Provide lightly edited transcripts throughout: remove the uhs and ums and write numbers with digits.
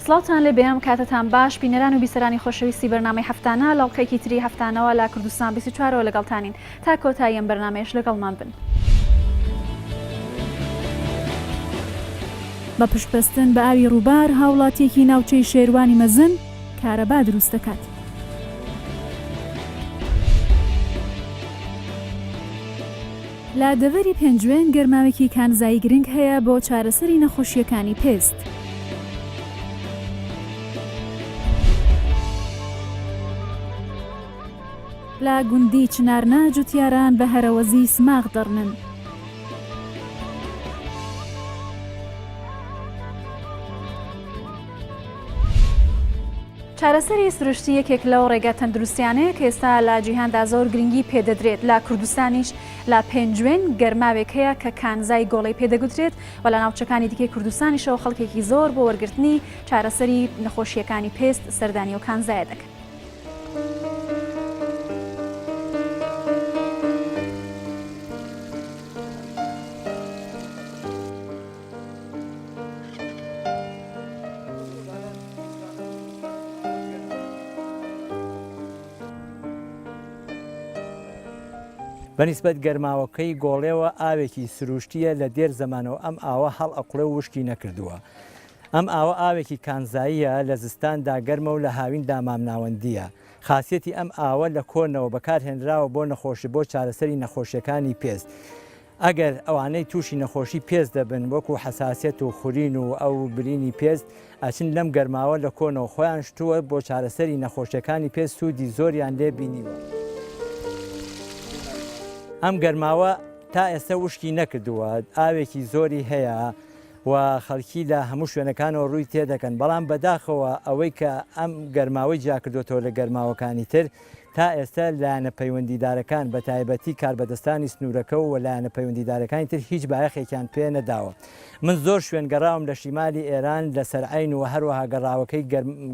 سڵاوتان لێ بێم کاتتان باش بینەران و بیسەرانی خۆشەویستی بەرنامەی هەفتانە لەڵقەیەکی تری هەفتانەوە لە کوردستان 24ەوە لەگەڵتانین تا کۆتایی ئەم بەرنامەیەش لەگەڵمان بن. بە پشتبەستن بە ئاوی ڕووبار هاوڵاتیەکی ناوچەی شێروانی مەزن کارەبا دروست دەکات. لە دەڤەری پێنجوێن گەرماوێکی کانزایی گرنگ هەیە بۆ چارەسەری نەخۆشیەکانی پێست. لە گوندی چنارنە جوتیاران بە هەرەوەزی سماغ دەڕنن. چارەسەری سروشتی یەکێک لەو ڕێگە تەندروستیانەیە کە ئێستا لە جیهاندا زۆر گرنگی پێدەدرێت. لە کوردستانیش لە پێنجوێن گەرماوێک هەیە کە کانزای گۆڵی پێدەگوترێت و لە ناوچەکانی دیکەی کوردستانیشەوە خەڵکێکی زۆر بۆ وەرگرتنی چارەسەری نەخۆشیەکانی پێست سەردانی و کانزایە دەکەن. بەنسبەت گەرماوەکەی گۆڵێەوە ئاوێکی سروشتیە لە دێر زەمانەوە ئەم ئاوە هەڵ ئەقڵێ و وشکی نەکردووە. ئەم ئاوە ئاوێکی کانزاییە لە زستاندا گەرمە و لە هاوین دامامناوەندیە. خاصیەتی ئەم ئاوە لە کۆنەوە بەکارهێنراوە بۆ نەخۆشی بۆ چارەسەری نەخۆشیەکانی پێست. ئەگەر ئەوانەی تووشی نەخۆشی پێست دەبن وەکو حساسیەت و خورین و ئەو برینی پێست ئەچن لەم گەرماوە لە کۆنەوە خۆیان شتووە بۆ چارەسەری نەخۆشیەکانی پێست سوودی زۆریان لێ بینیوە. ئەم گەرماوە تا ئێستا وشکی نەکردووە، ئاوێکی زۆری هەیە و خەڵکی لە هەموو شوێنەکانەوە ڕووی تێدەکەن، بەڵام بەداخەوە ئەوەی کە ئەم گەرماوەی جیاکردوێتەوە لە گەرماوەکانی تر تا ئێستا لایەنە پەیوەندیدارەکان بە تایبەتی کاربەدەستانی سنوورەکە و لایەنە پەیوەندیدارەکانی تر هیچ بایەخێکیان پێ نەداوە. من زۆر شوێن گەڕاوم لە شیمالی ئێران لە سەرعین و هەروەها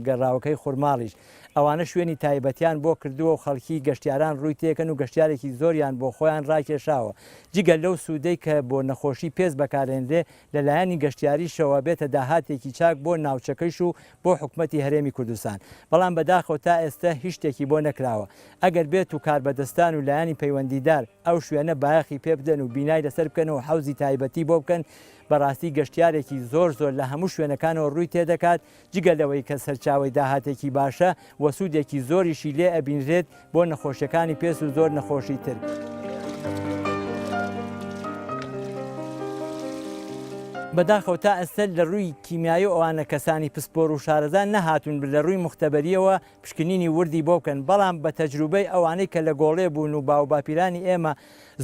گەڕاوەکەی خورماڵیش. ئەوانە شوێنی تایبەتیان بۆ کردووە و خەڵکی گەشتیاران ڕووی تێکەن و گەشتارێکی زۆریان بۆ خۆیان ڕاکێشاوە. جگەل لەو سوودەی کە بۆ نەخۆشی پێست بەکارێنرێ لەلایەنی گەشتیاریشەوە بێتە داهاتێکی چاک بۆ ناوچەکەیش و بۆ حکوومەتی هەرێمی کوردستان. بەڵام بەداخەوە تا ئێستا هیچ شتێکی بۆ نەکراوە. ئەگەر بێت و کاربەدەستان و لایەنی پەیوەندیدار ئەو شوێنە بایەخی پێ بدەن و بینای لەسەر بکەنەوە حەوزی تایبەتی بۆ بکەن، بەڕاستی گەشتیارێکی زۆر لە هەموو شوێنەکانەوە ڕووی تێدەکات. جگەلەوەی کە سەرچاوی داهاتێکی باشە و سوودێکی زۆریشی لێ ئەبینرێت بۆ نەخۆشیەکانی پێست و زۆر نەخۆشی تر. بەداخەوە تا ئێستا لە ڕووی کیمیایی ئەوانە کەسانی پسپۆر و شارەزان نەهاتون لە ڕووی مختبەریەوە پشکنینی وردی بۆ بکەن، بەڵام بە تەجروبەی ئەوانەی کە لە گۆڵێ بوون و باو باپیرانی ئێمە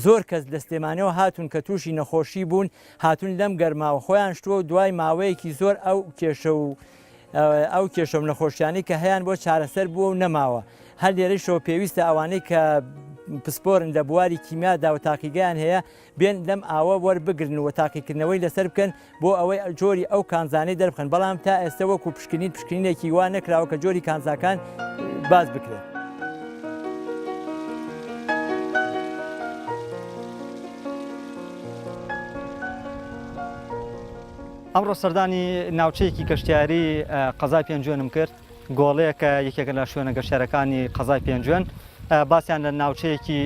زۆر کەس لە سلێمانەوە هاتون کە تووشی نەخۆشی بوون، هاتون لەم گەرماوە خۆیان شتووە و دوای ماوەیەکی زۆر ئەو کێشە و نەخۆشیانی کە هەیان بۆ چارەسەر بووە و نەماوە. هەر لێرەیشەوە پێویستە ئەوانەی کە پسپۆرن لە بواری کیمیادا و تاقیگەیان هەیە بێن لەم ئاوە وەربگرن و تاقیکردنەوەی لەسەر بکەن بۆ ئەوەی جۆری ئەو کانزانەی دەربخن، بەڵام تا ئێستا وەکو پشکنینێکی وا نەکراوە کە جۆری کانزاکان باز بکرێت. ئەمڕۆ سەردانی ناوچەیەکی گەشتیاری قەزای پێنجوێنم کرد، گۆڵەیە کە یەکێکە لە شوێنە گەشتیارەکانی قەزای پێنجوێن. باسییان لە ناوچەیەکی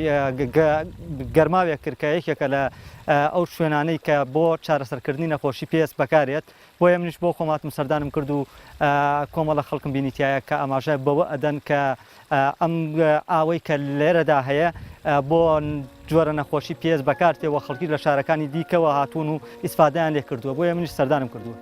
گەرماوێک کرد کە یەکێکە لە ئەو شوێنانەی کە بۆ چارەسەرکردنی نەخۆشی پێست بەکارێت. بۆیە منیش بۆ خۆماتم سەردانم کرد و کۆمەڵە خەڵکم بینیتیایە کە ئاماژە بەوە ئەدەن کە ئەم ئاوەی کە لێرەدا هەیە بۆ جۆرە نەخۆشی پێست بەکارتێەوە خەڵکی لە شارەکانی دیکەوە هاتوون و ئیسفادەیان لێ کردووە. بۆیە منیش سەردانم کردووە.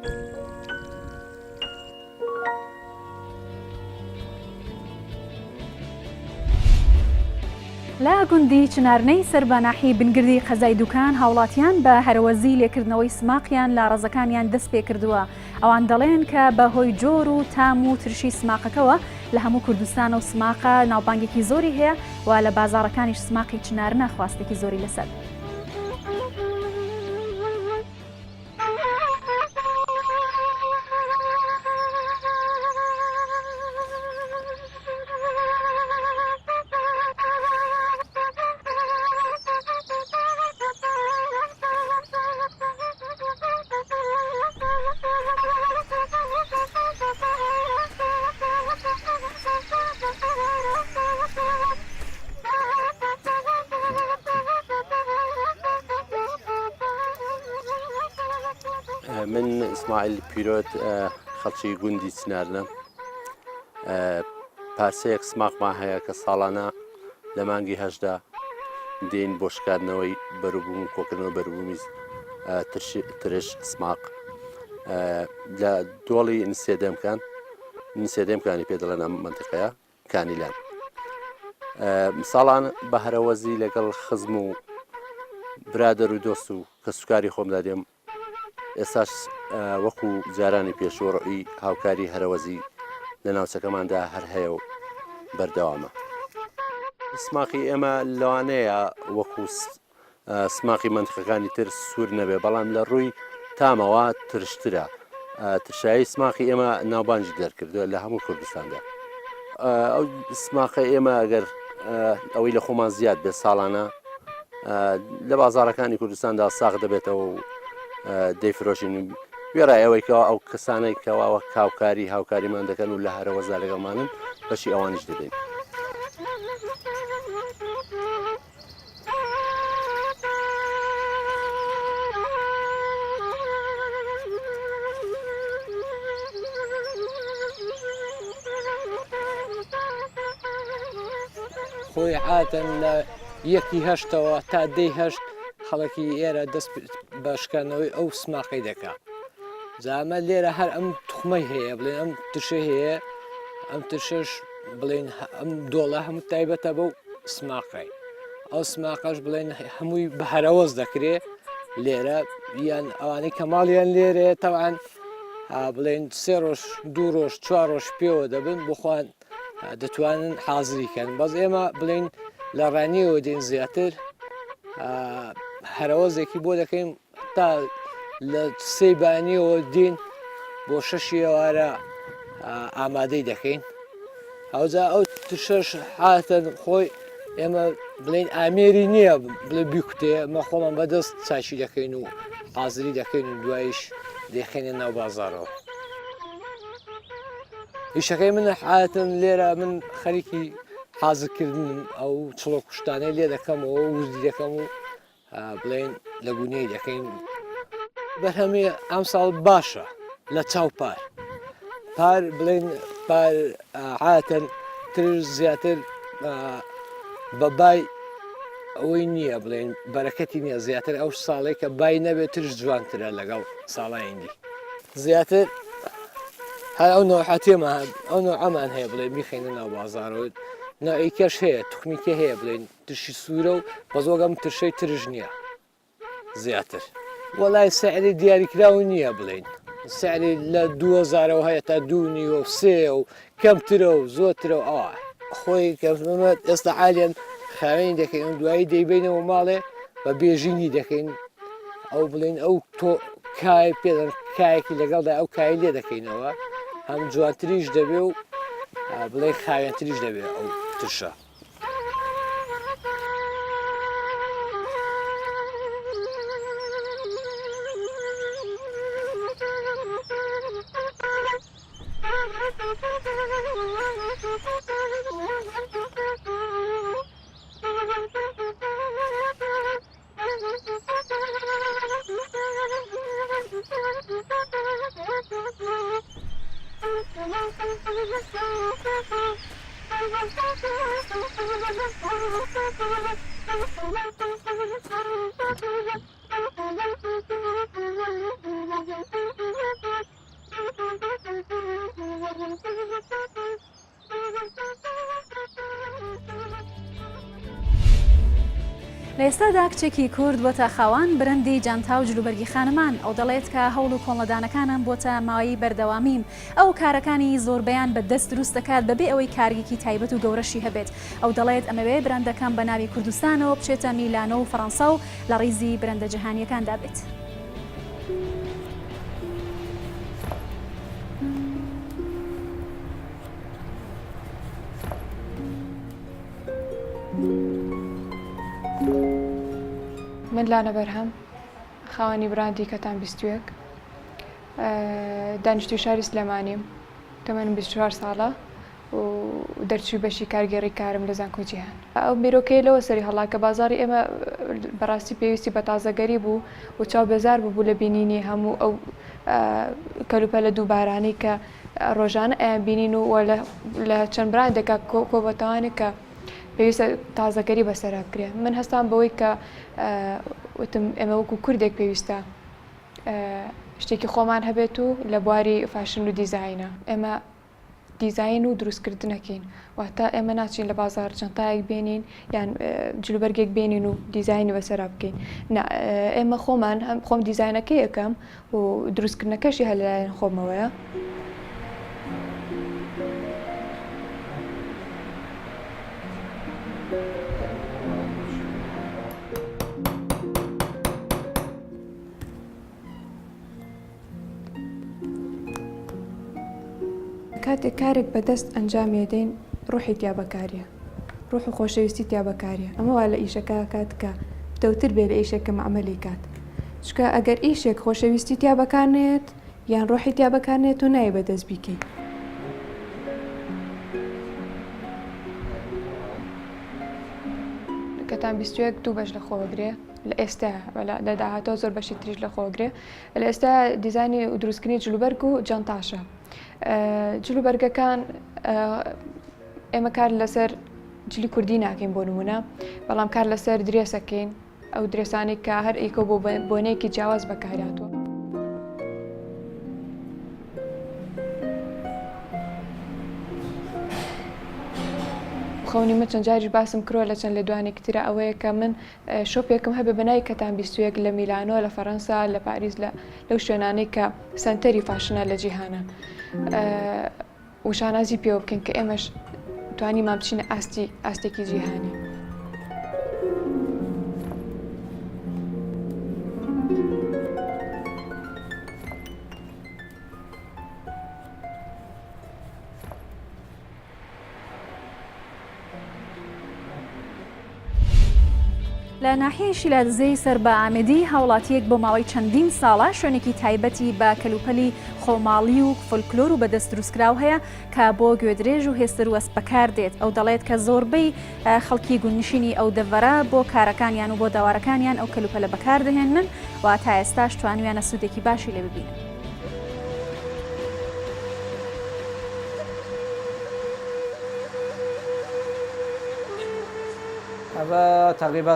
لە گوندی چنارنەی سەربەناحی بنگردی قەزای دوکان هاوڵاتیان بە هەرەوەزی لێکردنەوەی سماقیان لە ڕێزەکانیان دەست پێ کردووە. ئەوان دەڵێن کە بەهۆی جۆر و تام و ترشی سماقەکەوە لە هەموو کوردستان و سماقە ناوبانگێکی زۆری هەیە و لە بازاڕەکانیش سماقی چنارنە خواستێکی زۆری لەسەر. ئیسماعیل پیرۆت خەڵکی گوندی چنارنە پارچەیەک سماقمان هەیە کە ساڵانە لە مانگی هەشدا دێن بۆ شکاردنەوەی بەروبووم کۆکردنەوە بەروبوومی ترش سماق لە دۆڵی نسێدەمکانی پێ دەڵێن ئەم منتیقەیە کانیلان ساڵان بە هەرەوەزی لەگەڵ خزم و برادر و دۆست و کە سوکاری خۆمدا دێم ئێستاش وەکو جارانی پێشوەڕۆی هاوکاری هەرەوەزی لە ناوچەکەماندا هەر هەیە و بەردەوامە سماقی ئێمە لەوانەیە وەکو سماقی منتیقەکانی تر سوور نەبێ بەڵام لە ڕووی تامەوە ترشترە ترشایی سماقی ئێمە ناوبانجی دەرکردووە لە هەموو کوردستاندا ئەو سماقی ئێمە ئەگەر ئەوەی لە خۆمان زیاد بێت ساڵانە لە بازاڕەکانی کوردستاندا ساغ دەبێتەوە و دەیفرۆشین وێڕای ئەوەیکەوە ئەو کەسانەی کەواوە کاوکاری هاوکاریمان دەکەن و لە هەرەوەزا لەگەڵمانن بەشی ئەوانیش دەدەین خۆی عادەن لە یەکی هەشتەوە تا دەی هەشت خەڵکی ئێرە دەست باشکردنەوەی ئەو سماقی دەکات زامە لێرە هەر ئەم توخمەی هەیە بڵێن ئەم تشە هەیە ئەم تشش بڵێن ئەم دۆڵە هەموو تایبەتە بەو سماقی ئەو سماقەش بڵێن هەمووی بە هەرەوەز دەکرێت لێرە یان ئەوانەی کەماڵیان لێرە تەوان بڵێن 3 ڕۆژ 2 ڕۆژ 4 ڕۆژ پێوە دەبن بخواان دەتوانن حازریکەن بەس ئێمە بڵین لە ڕانیەوە دێن زیاتر هەرەوەزێکی بۆ دەکەین تا لە سەیبانیەوە دین بۆ 6 ئێوارە ئامادەی دەکەین ئەوجا ئەو تشەش حاتەن خۆی ئێمە بڵین ئامێری نییە بڵێ بیکوتێ ئەمە خۆمان بەدەست چاچی دەکەین و حازری دەکەین و دوایش دەخێنێن ناو بازارەوە ئیشەکەی من حاتن لێرە من خەریکی حازرکردن ئەو چڵۆ کوشتانەی لێ دەکەمەوە وردی دەکەم و بڵێن لە گونەی دەکەین بەرهەمی ئەم ساڵ باشە لە چاوپار پار بڵێن پار عاتەن تر زیاتر بەبای ئەوەی نییە بڵێن بەرەکەتی نییە زیاتر ئەو ساڵێک کە بای نەبێت ترش جوانترە لەگەڵ ساڵایندی زیاتر هەر ئەو نەوەحاتێمە ئەو نەوەعەمان هەیە بڵێن بیخێنە ناو بازارەوە نائیکەش هەیە توخمیکە هەیە بڵێن ترشی سوورە و بەزۆگەم ترشەی ترژ نییە زیاتر وەڵای سعری دیاریکراوە نییە بڵێن سعری لە 2000 هەیە تا 2.5 و 3 و کەمترە و زۆرترە و ئەوە خۆی کەمت ئێستا عالیان خاوێنی دەکەین و دوایی دەیبینەوە ماڵێ بە بێژینی دەکەین ئەو بڵێن ئەو تۆ کای پێدەن کایەکی لەگەڵدا ئەو کای لێ دەکەینەوە هەم جوانتریش دەبێ و بڵێ خاوێنتریش دەبێ ئەو ترشە لە ئێستادا کچێکی کورد بۆتە خاوان برەندی جانتا و جلوبەرگی خانمان ئەو دەڵێت کە هەوڵ و کۆڵەدانەکانم بۆتە ماوەی بەردەوامیم ئەو کارەکانی زۆربەیان بە دەست دروست دەکات بەبێ ئەوەی کارگێکی تایبەت و گەورەشی هەبێت ئەو دەڵێت ئەمەوێ برەندەکەم بە ناوی کوردستانەوە بچێتە میلانۆ و فەڕەنسا و لە ڕیزی برەندە جەهانیەکاندا بێت. من لانا بەرهەم خاوەنی براندی کەتان 21 دانیشتووی شاری سلێمانیم تەمەنم 24 ساڵە و دەرچووی بەشی کارگەڕی کارم لە زانکۆ جیهان ئەو بیرۆکەی لەوە سەری هەڵا کە بازاری ئێمە بەڕاستی پێویستی بە تازەگەری بوو و چاو بێزار بوو لە بینینی هەموو ئەو کەلوپەلە دووبارانەی کە ڕۆژانە ئەیان بینین و لە چەند براندێکە کۆبەتەوانێک کە پێویستە تازەکەری بەسەرا بکرێت. من هەستان بەوەی کە وتم ئێمە وەکو کوردێک پێویستە شتێکی خۆمان هەبێت و لە بواری فاشن و دیزاینە ئێمە دیزاین و دروستکردنەکەین واتە ئێمە ناچین لە بازار جەنتایەک بێنین یان جلوبەرگێک بێنین و دیزاینی بەسەرا بکەین. ئێمە خۆمان خۆم دیزاینەکەی یەکەم و دروستکردنەکەشی هە لەلایەن خۆمەوەیە. کاتێک کارێک بەدەست ئەنجام دەین ڕوحی تیا بەکاریە، ڕوح و خۆشەویستی تیا بەکاریە. ئەمەوا لە ئیشەکە کات کە دەوتر بێ لە ئیشێکم عملی کات. چکە ئەگەر ئیشێک خۆشەویستی تیا بەکارنێت یان ڕۆحی تیا بەکارنێت و نایە بەدەست بیکەیت. کەتان 21 دوو بەش لە خۆگرێ لە ئێستا لە داهاتەوە زۆر بەشی تریش لە خۆگرێ. لە ئێستا دیزانی و دروستکردنی جلوبەرگ و جەنتاشە. جلوبەرگەکان ئێمە کار لەسەر جلی کوردی ناکەین بۆ نمونە، بەڵام کار لەسەر درێسەکەین ئەو درێسانی کە هەر ئیکە بۆ بۆنەیەکی جیاواز بەکارهاتووە. خەونی من چەند جاریش باسم کڕۆ لە چەند لە دوانێکی ترە ئەوەیە کە من شۆپێکم هەبێ بەنای کەتان 21 لە میلانۆ لە فەڕەنسا لە پاریس لەو شوێنانەی کە سەنتەری فاشنە لە جیهانە وشانازی پێوە بکەین کە ئێمەش توانی مام بچینە ئاستێکی جیهانی. لە ناحیەیەشی لە دزەی سەر بە ئامێدی هاوڵاتیەک بۆ ماوەی چەندین ساڵە شوێنێکی تایبەتی بە کەلوپەلی خۆماڵی و فۆلکلۆر و بەدەست دروستکراو هەیە کە بۆ گوێدرێژ و هێستر وەست بەکار دێت. ئەو دەڵێت کە زۆربەی خەڵکی گونشینی ئەو دەڤەرە بۆ کارەکانیان و بۆ داوارەکانیان ئەو کەلوپەلە بەکار دەهێنن و تا ئێستاش توانویانە سوودێکی باشی لێ ببینن. ئەوە تقریبا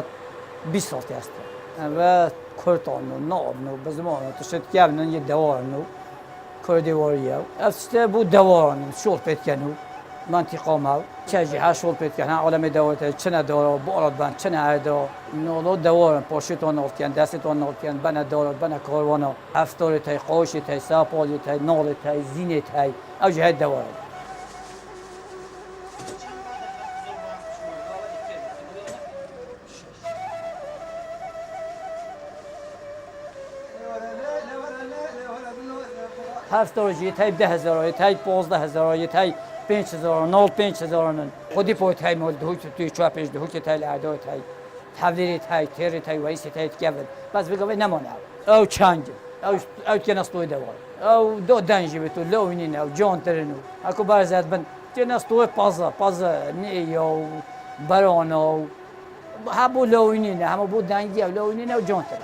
20 ساڵی هەستە. ئەوە کورتان و نابن و بە زمانە تشتکیابنن یە دەوارن و کوردێوەریە و ئەف شتە بوو دەوارن شۆڵ پێتکەن و منتیقا ماو چەجیها شۆڵ پێتکەن ها عالەمێ دەوەتە چنە دەوەرەوە بۆ ئەڵەتبان چنە هەردەوە نۆڵۆ دەوارن پۆشتۆن ناڵکیان دەستێتۆن ناڵکیان بەنە دەوڵەت بەنە کاروانە هەفتۆرێت هەی قۆشێت هەی ساپۆڵێت هەی ناڵێت هەی زینێت هەی ئەو جهەت دەوارن. هەفتۆژی هەی 10,000 هەی 15,000 هەی 5,000 نۆڵ 5,000 خودی پۆیت هەی مۆل دهوت توی چوا پێش دهوکێت هەی لە ئادۆت هەی تەڤلیرێت هەی تێرێت هەی وەیسێت هەی تکەون بەس بگەوەی نەمانە ئەو چانگە ئەو تێنەستۆی دەوار ئەو دۆ دەنجی بێت و لەوینینە و جۆنترن و ئەکو بارزات بن تێنەستۆی پازە نێیە و بەرۆنە و هەبوو لەوینینە هەموو بوو دەنگی و لەوینینە و جۆنتر.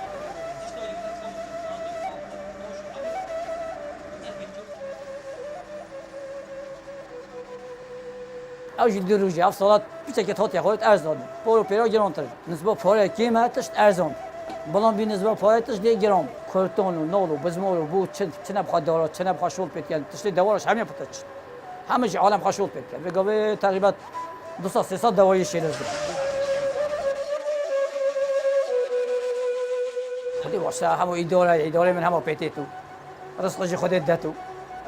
ئەوژی دروژی ئەف ساڵات پیچێکێت هەڵی خۆیت ئەرزۆن پۆر و پێرە گرۆنتر نسبە پۆرە کێمە تشت ئەرزۆن بەڵام بی نسبە پۆرە تشت دێ گرۆم کورتۆن و نۆڵ و بزمۆر و بوو چنە بخوا دەوڵە چنە بخوا شۆڵ پێتکەن تشتی دەوەڕش هەمێ پتەچ هەمەژی عالەم خوا شۆڵ پێتکەن بگەوێ تقریبا 200-300 دەوایی شێرز بن. خودی واشا هەموو ئیدۆرەی من هەموو پێتێت و ڕستقژی خودێت دەت و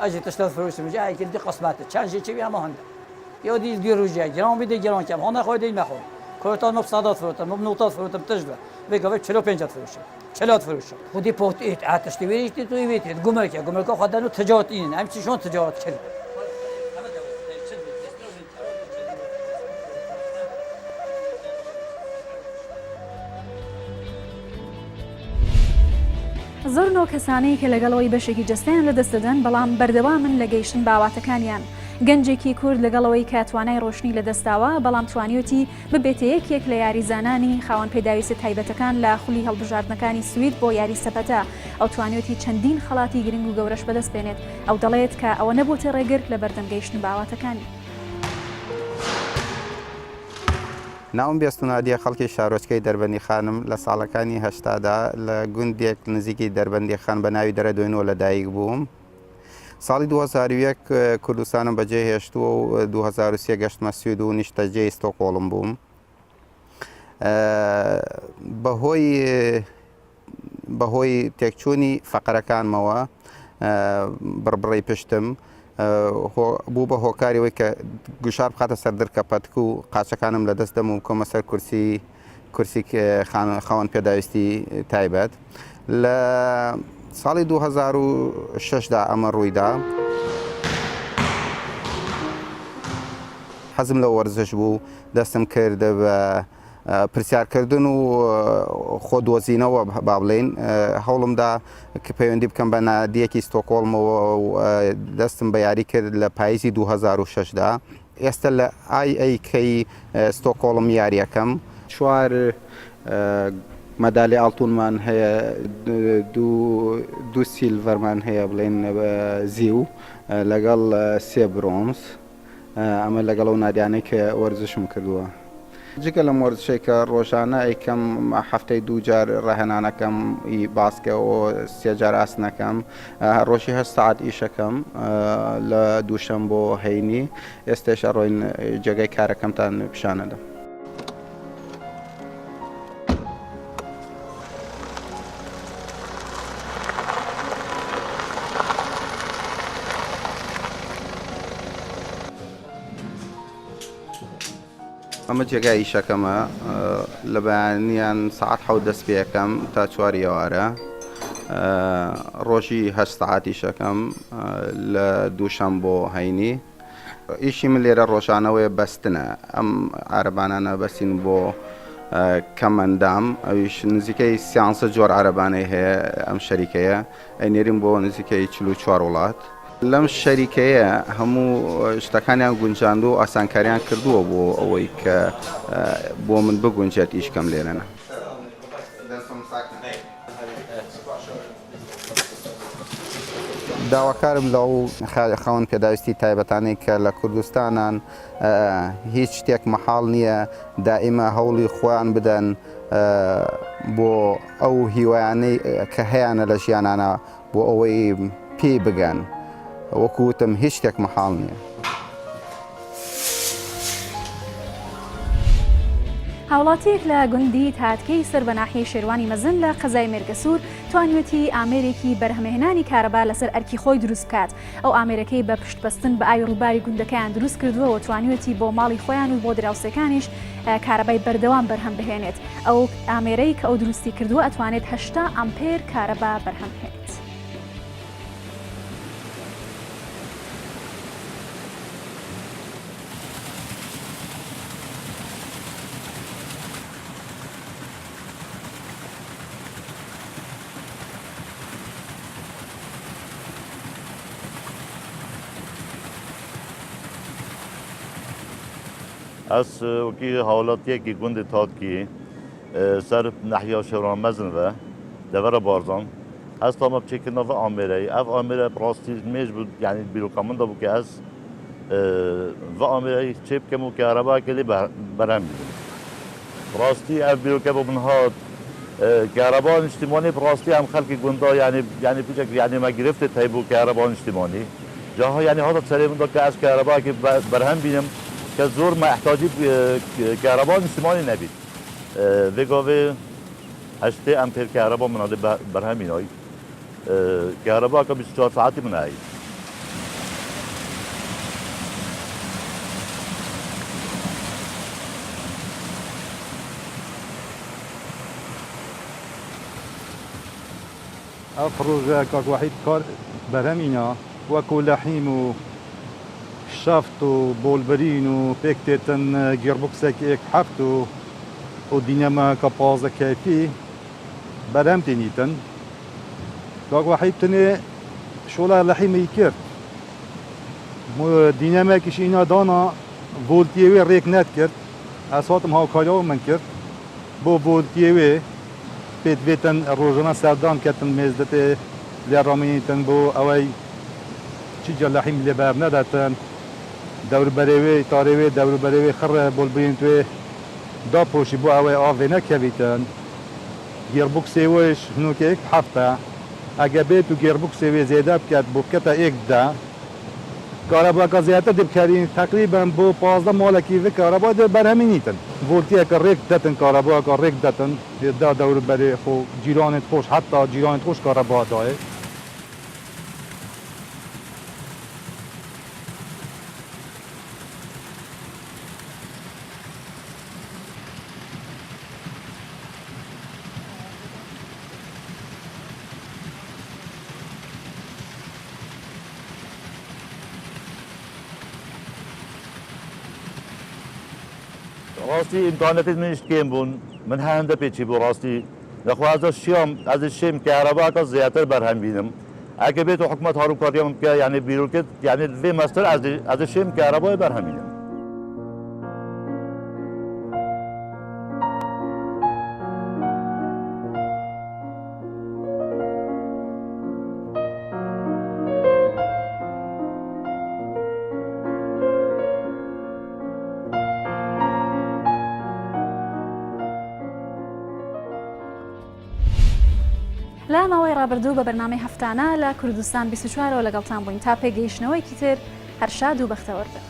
ئەژی تشتە فروشم جای کردی قسمەتە چەندژی چوی هەموو هەندە یا دیل دیروزی گران بیده گران کم هنر خواهد این مخور کورتان مب صدات فروتم مب نوتات فروتم تجربه بگه 45 فروشه 40 فروشه خودی پوت ایت آتش تیویش تی توی ویت گمرک خود دانو تجارت این هم چیشون تجارت کرد. زۆر نۆ کەسانەی کە لەگەڵەوەی بەشێکی جەستیان لە دەست دەدەن بەڵام بەردەوامن لە گەیشتن باواتەکانیان گەنجێکی کورد لەگەڵەوەی کە توانای ڕۆشنی لەدەستاوە بەڵام توانیوتی ببێتە یەکێک لە یاریزانانی خاوەن پێداویستە تایبەتەکان لە خولی هەڵبژاردنەکانی سوید بۆ یاری سەپەتە ئەو توانیوتی چەندین خەڵاتی گرنگ و گەورەش بەدەست بێنێت ئەو دەڵێت کە ئەوە نەبووتە ڕێگرت لە بەردەمگەیشتن باواتەکانی. ناوم بێستونادیە خەڵکی شارۆچکەی دەربەندی خانم لە ساڵەکانی هەشتادا لە گوندێک نزیکی دەربەندی خان بە ناوی دەرەدۆینەوە لە دایک بووم. ساڵی 2001 کوردستانم بەجێ هێشتووە و 2003 گەشتمە سوید و نیشتەجێی ستۆکۆڵم بووم. بەهۆی تێکچوونی فەقەرەکانمەوە بڕبڕی پشتم بوو بە هۆکاریەوەی کە گوشار بخاتە سەر دەرکە پەتک و قاچەکانم لە دەست دەم و کۆمە سەر کورسی خاوەن پێداویستی تایبەت. لە ساڵی 2006دا ئەمە ڕوویدا. حەزم لە وەرزش بوو، دەستم کرد بە پرسیارکردن و خۆدۆزینەوە با بڵێن. هەوڵمدا کە پەیوەندی بکەم بە نادیەکی ستۆکۆڵمەوە و دەستم بە یاری کرد لە پاییزی 2006دا. ئێستا لە IAK ستۆکۆڵم یاریەکەم. 4 مەدالی ئاڵتونمان هەیە، 2 سیلڤەرمان هەیە بڵێن زیو لەگەڵ 3 برۆنز. ئەمە لەگەڵ ئەو نادیانەی کە وەرزشم کردووە. جگە لەم وەرزشێکە ڕۆژانە ئەیکەم هەفتەی 2 جار ڕاهێنانەکەم باسکە و 3 جار ئاسنەکەم. ڕۆژی 8 ساعت ئیشەکەم لە دووشەم بۆ هەینی. ئێستاش ڕۆین جێگەی کارەکەمتان پیشانەدا. ئەمە جێگای ئیشەکەمە لە بەیانیان ساعت 7 دەست پێەکەم تا 4 ئێوارە. ڕۆژی 8 ساعت ئیشەکەم لە دووشەم بۆ هەینی. ئیشی من لێرە ڕۆژانەوەی بەستنە. ئەم عەرەبانانە بەسین بۆ کەمەندام، ئەویش نزیکەی 30 جۆر عەرەبانەی هەیە. ئەم شەریکەیە ئەینێریم بۆ نزیکەی 44 وڵات. لەم شەریکەیە هەموو شتەکانیان گونجاند و ئاسانکاریان کردووە بۆ ئەوەی کە بۆ من بگونجێت ئیشکەم لێرەنە. داواکارم لەو خاوەن پێداویستی تایبەتانەی کە لە کوردستانان هیچ شتێک مەحاڵ نییە، دائیمە هەوڵی خۆیان بدەن بۆ ئەو هیوایانەی کە هەیەە لە ژیانانە بۆ ئەوەی پێی بگەن. وەکوتم هیچ شتێک مەحاڵ نییە. هاوڵاتیەک لە گوندی تاتکەی سەر بە ناحیەی شێروانی مەزن لە قەزای مێرگەسوور توانیوەتی ئامێرێکی بەرهەمهێنانی کارەبا لەسەر ئەرکی خۆی دروست بکات. ئەو ئامێرەکەی بە پشتبەستن بە ئاوی ڕووباری گوندەکەیان دروست کردووە و توانیوەتی بۆ ماڵی خۆیان و بۆ دراوسەکانیش کارەبای بەردەوام بەرهەم بهێنێت. ئەو ئامێرەی کە ئەو دروستی کردووە ئەتوانێت 80 ئەمپێر کارەبا بەرهەم بهێنێت. از وکی حالاتیه که گوند تاتکی سر ناحیه شهران مزن و دور بارزان از تمام بچکن و آمره اف آمره براستی میش بود یعنی بیروکامون دا بود که از و آمره چپ کمو که عربا کلی برهم بیدیم براستی اف بیروکه با منها که عربا اجتماعی براستی هم خلق گوندا یعنی پیچک یعنی ما گرفته تایبو که عربا اجتماعی جاها یعنی حالت سری من دا که از که عربا که برهم بینم که زور ما احتاجی کهربان اجتماعی نبید وگاوه 8 امپر کهربا مناده برهم اینایی کهربا که 24 ساعتی منایی افروز کاک وحید کار برهم اینا وکو لحیم و شافت و بولبرین و پێکتێتن گێڕبکسێک 7 و دینەمە کە 15 کەفی بەرەم تێنیتن کاک وحید تنێ شۆڵا لەحیمەی کرد دینامێکیش ئینا دانا ڤۆلتیەوێ ڕێک نەتکرد ئەساتم هاوکاریەوە من کرد بۆ ڤۆلتیەوێ پێتوێتن ڕۆژانە سەردان کەتن مێزدەتێ لێ ڕامێنیتن بۆ ئەوەی چیجا لەحیم لێبەر نەدەتن دەوروبەرێوێ تارێوێ دەوروبەرێوێ خڕە بۆلبرین توێ داپۆشی بۆ ئەوەی ئاوێ نەکەویتن گێربوکسێوەش هنوکێک هەفتە ئەگە بێت و گێربوکسێوێ زێدە بکات بۆ بکەتە ئێکدا کارەباکە زیاتر دەبکارین تقریبا بۆ 15 ماڵێکی vê کارەبا دێ بەرهەمینیتن ڤۆلتیەکە ڕێک دەتن کارەباکە ڕێک دەتن دا دەوروبەرێ خۆ جیرانت خۆش حتا جیرانت خۆش کارەبا دایە راستی امکاناتی منش کم بون من هنده پیچی بو راستی نخوازه شیام از شیم کهربا تا زیاتر برهم بینم اگه بیت حکومت هارو کاریم که یعنی بیروکت یعنی وی مستر از شیم کهربا برهم بینم لە ماوەی ڕابردوو بە بەرنامەی هەفتانە لە کوردستان 24ەوە لەگەڵتان بووین تا پێگەیشتنەوەیکی تر هەر شاد و بەختەوەربن.